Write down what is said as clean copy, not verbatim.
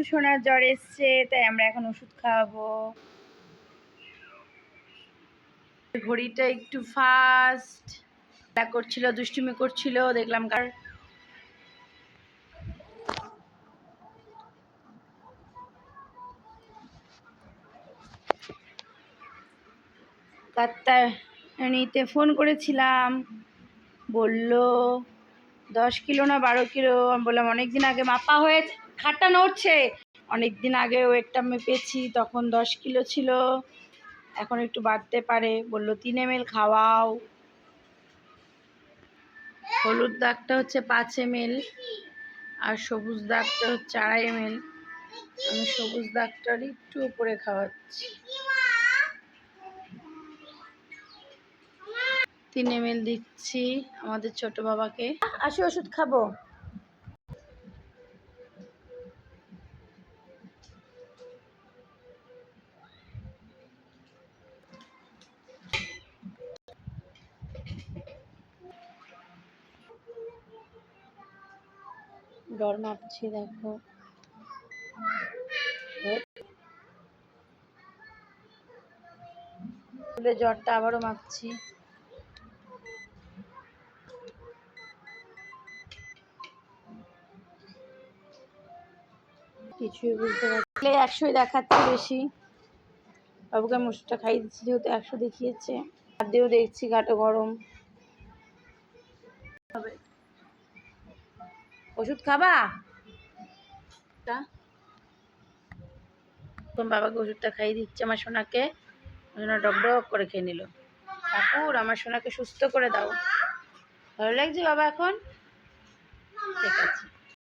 সোনার জ্বর এসছে, তাই আমরা এখন ওষুধ খাওয়াবো। ঘড়িটা একটু ফাস্ট করছিল, দুষ্টুমি করছিল, দেখলাম কার নিতে ফোন করেছিলাম, বলল 10 কিলো না 12 কিলো। আমি বললাম অনেকদিন আগে মাপা হয়েছে, খাটটা নড়ছে, অনেকদিন আগে ওয়েটটা মেপেছি, তখন 10 কিলো ছিল, এখন একটু বাড়তে পারে। বলল 3 ml খাওয়াও। হলুদ দাগটা হচ্ছে 5 ml আর সবুজ দাগটা হচ্ছে 2.5 ml। আমি সবুজ দাগটার একটু উপরে খাওয়াচ্ছি। 3 ml দিচ্ছি আমাদের ছোট বাবাকে। আসি ওষুধ খাবো। জ্বর মাপছি, দেখো জ্বরটা আবারও মাপছি। কিছুই বুঝতে পারছি। 100 দেখাচ্ছে বেশি। বাবুকে আমি ওষুধটা খাইয়ে দিচ্ছি, যেহেতু 100 দেখিয়েছে। হাত দিয়েও দেখছি গাটা গরম। ওষুধ খাবা? বাবাকে ওষুধটা খাইয়ে দিচ্ছে আমার সোনাকে। ডক ডক করে খেয়ে নিল। ঠাকুর আমার সোনাকে সুস্থ করে দাও। ভালো লাগছে বাবা এখন? ঠিক আছে।